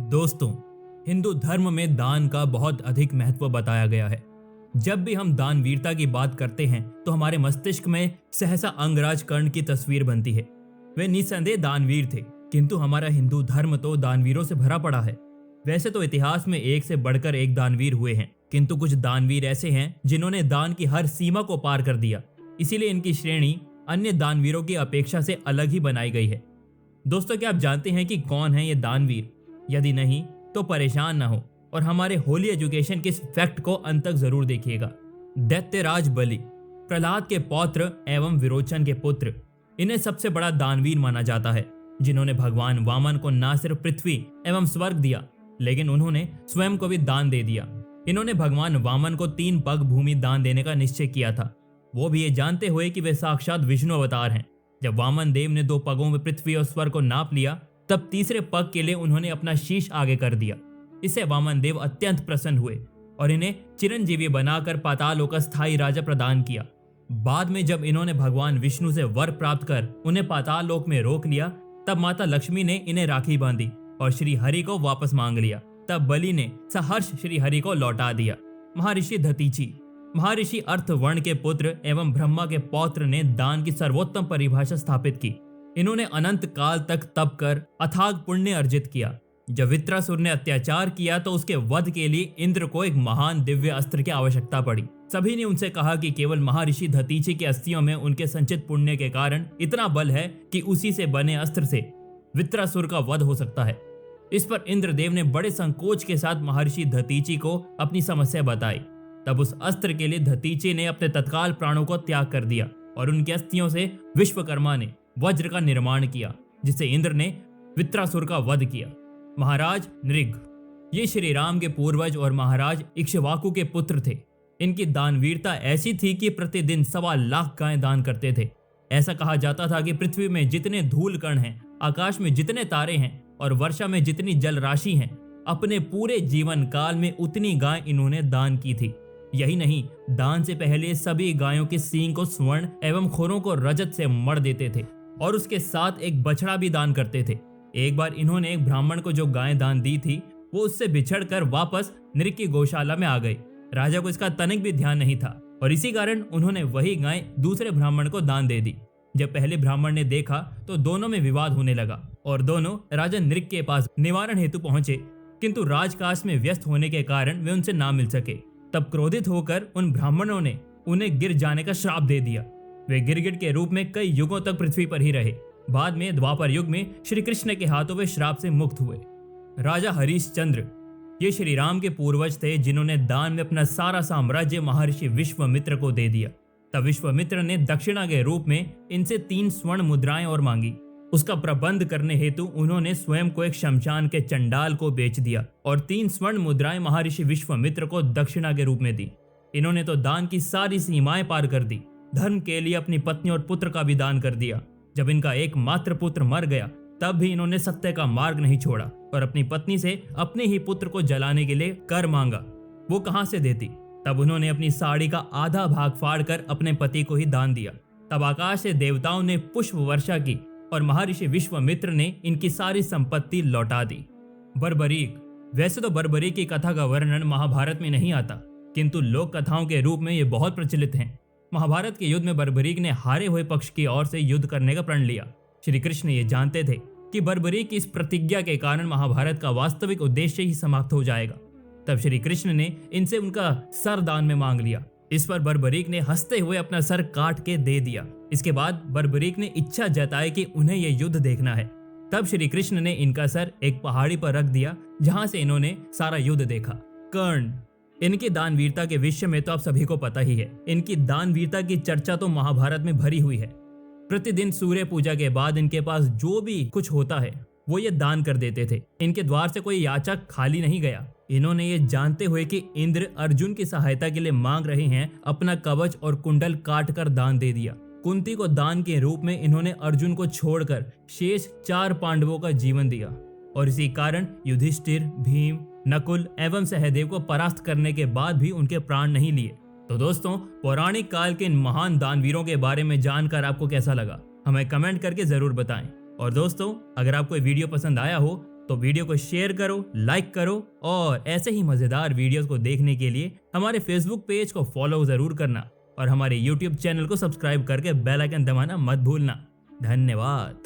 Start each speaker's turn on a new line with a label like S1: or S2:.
S1: दोस्तों, हिंदू धर्म में दान का बहुत अधिक महत्व बताया गया है। जब भी हम दानवीरता की बात करते हैं तो हमारे मस्तिष्क में सहसा अंगराज कर्ण की तस्वीर बनती है। वे निस्संदेह दानवीर थे, किंतु हमारा हिंदू धर्म तो दानवीरों से भरा पड़ा है। वैसे तो इतिहास में एक से बढ़कर एक दानवीर हुए हैं, किंतु कुछ दानवीर ऐसे हैं जिन्होंने दान की हर सीमा को पार कर दिया। इसीलिए इनकी श्रेणी अन्य दानवीरों की अपेक्षा से अलग ही बनाई गई है। दोस्तों, क्या आप जानते हैं कि कौन है ये दानवीर? यदि नहीं तो परेशान ना हो और हमारे होली एजुकेशन के इस फैक्ट को अंत तक जरूर देखिएगा। दैत्यराज बलि, प्रहलाद के पौत्र एवं विरोचन के पुत्र, इन्हें सबसे बड़ा दानवीर माना जाता है, जिन्होंने भगवान वामन को न सिर्फ पृथ्वी एवं स्वर्ग दिया, लेकिन उन्होंने स्वयं को भी दान दे दिया। इन्होंने भगवान वामन को 3 पग भूमि दान देने का निश्चय किया था, वो भी ये जानते हुए कि वे साक्षात विष्णु अवतार हैं। जब वामन देव ने 2 पगों में पृथ्वी और स्वर्ग को नाप लिया, तब तीसरे पग के लिए उन्होंने अपना शीश आगे कर दिया। इससे वामन देव अत्यंत प्रसन्न हुए और इन्हें चिरंजीवी बनाकर पातालों का स्थायी राजा प्रदान किया। बाद में जब इन्होंने भगवान विष्णु से वर प्राप्त कर उन्हें पाताल लोक में रोक लिया, तब माता लक्ष्मी ने इन्हें राखी बांधी और श्री हरि को वापस मांग लिया। तब बलि ने सहर्ष श्री हरि को लौटा दिया। महर्षि दधीचि, महर्षि अर्थवर्ण के पुत्र एवं ब्रह्मा के पौत्र, ने दान की सर्वोत्तम परिभाषा स्थापित की। इन्होंने अनंत काल तक तप कर अथाग पुण्य अर्जित किया। जब वित्रासुर ने अत्याचार किया तो उसके वध के लिए इंद्र को एक महान दिव्य अस्त्र की आवश्यकता पड़ी। सभी ने उनसे कहा कि केवल महर्षि दधीचि के अस्थियों में उनके संचित पुण्य के कारण इतना बल है कि उसी से बने अस्त्र से वित्रासुर का वध हो सकता है। इस पर इंद्रदेव ने बड़े संकोच के साथ महर्षि दधीचि को अपनी समस्या बताई। तब उस अस्त्र के लिए दधीचि ने अपने तत्काल प्राणों को त्याग कर दिया और उनकी अस्थियों से विश्वकर्मा ने वज्र का निर्माण किया, जिससे इंद्र ने वित्रासुर का वध किया। महाराज नृग, ये श्री राम के पूर्वज और महाराज इक्ष्वाकु के पुत्र थे। इनकी दानवीरता ऐसी थी कि प्रतिदिन 1.25 लाख गायें दान करते थे। ऐसा कहा जाता था कि पृथ्वी में जितने धूल कण हैं, आकाश में जितने तारे हैं और वर्षा में जितनी जल राशि हैं, अपने पूरे जीवन काल में उतनी गाय इन्होंने दान की थी। यही नहीं, दान से पहले सभी गायों के सींग को स्वर्ण एवं खुरों को रजत से मढ़ देते थे और उसके साथ एक बछड़ा भी दान करते थे। एक बार इन्होंने एक ब्राह्मण को जो गाय दान दी थी, वो उससे बिछड़कर वापस नृग की गौशाला में आ गई। राजा को इसका तनिक भी ध्यान नहीं था और इसी कारण उन्होंने वही गाय दूसरे ब्राह्मण को दान दे दी। जब पहले ब्राह्मण ने देखा तो दोनों में विवाद होने लगा और दोनों राजा नृग के पास निवारण हेतु पहुंचे, किंतु राजकाज में व्यस्त होने के कारण वे उनसे ना मिल सके। तब क्रोधित होकर उन ब्राह्मणों ने उन्हें गिर जाने का श्राप दे दिया। वे गिरगिट के रूप में कई युगों तक पृथ्वी पर ही रहे। बाद में द्वापर युग में श्री कृष्ण के हाथों वे श्राप से मुक्त हुए। राजा हरिश्चंद्र, ये श्री राम के पूर्वज थे, जिन्होंने दान में अपना सारा साम्राज्य महर्षि विश्वामित्र को दे दिया। तब विश्वामित्र ने दक्षिणा के रूप में इनसे 3 स्वर्ण मुद्राएं और मांगी। उसका प्रबंध करने हेतु उन्होंने स्वयं को एक शमशान के चंडाल को बेच दिया और 3 स्वर्ण मुद्राएं महर्षि विश्वामित्र को दक्षिणा के रूप में दी। इन्होंने तो दान की सारी सीमाएं पार कर दी। धर्म के लिए अपनी पत्नी और पुत्र का भी दान कर दिया। जब इनका एकमात्र पुत्र मर गया, तब भी इन्होंने सत्य का मार्ग नहीं छोड़ा और अपनी पत्नी से अपने ही पुत्र को जलाने के लिए कर मांगा। वो कहां से देती? तब उन्होंने अपनी साड़ी का आधा भाग फाड़कर अपने पति को ही दान दिया। तब आकाश से देवताओं ने पुष्प वर्षा की और महर्षि विश्वामित्र ने इनकी सारी संपत्ति लौटा दी। बर्बरीक, वैसे तो बर्बरीक की कथा का वर्णन महाभारत में नहीं आता, किंतु लोक कथाओं के रूप में ये बहुत प्रचलित हैं। महाभारत के युद्ध में बर्बरीक ने हारे हुए पक्ष की ओर से युद्ध करने का प्रण लिया। श्री कृष्ण ये जानते थे कि बर्बरीक की इस प्रतिज्ञा के कारण महाभारत का वास्तविक उद्देश्य ही समाप्त हो जाएगा। तब श्री कृष्ण ने इनसे उनका सर दान में मांग लिया। इस पर बर्बरीक ने हंसते हुए अपना सर काट के दे दिया। इसके बाद बर्बरीक ने इच्छा जताई कि उन्हें यह युद्ध देखना है। तब श्री कृष्ण ने इनका सर एक पहाड़ी पर रख दिया, जहां से इन्होंने सारा युद्ध देखा। कर्ण, इनकी दानवीरता के विषय में तो आप सभी को पता ही है। इनकी दानवीरता की चर्चा तो महाभारत में भरी हुई है। प्रतिदिन सूर्य पूजा के बाद इनके पास जो भी कुछ होता है वो ये दान कर देते थे। इनके द्वार से कोई याचक खाली नहीं गया। इन्होंने ये जानते हुए कि इंद्र अर्जुन की सहायता के लिए मांग रहे हैं, अपना कवच और कुंडल काट कर दान दे दिया। कुंती को दान के रूप में इन्होंने अर्जुन को छोड़कर शेष 4 पांडवों का जीवन दिया और इसी कारण युधिष्ठिर, भीम, नकुल एवं सहदेव को परास्त करने के बाद भी उनके प्राण नहीं लिए। तो दोस्तों, पौराणिक काल के इन महान दानवीरों के बारे में जानकर आपको कैसा लगा, हमें कमेंट करके जरूर बताएं। और दोस्तों, अगर आपको ये वीडियो पसंद आया हो तो वीडियो को शेयर करो, लाइक करो और ऐसे ही मजेदार वीडियोस को देखने के लिए हमारे फेसबुक पेज को फॉलो जरूर करना और हमारे यूट्यूब चैनल को सब्सक्राइब करके बेल आइकन दबाना मत भूलना। धन्यवाद।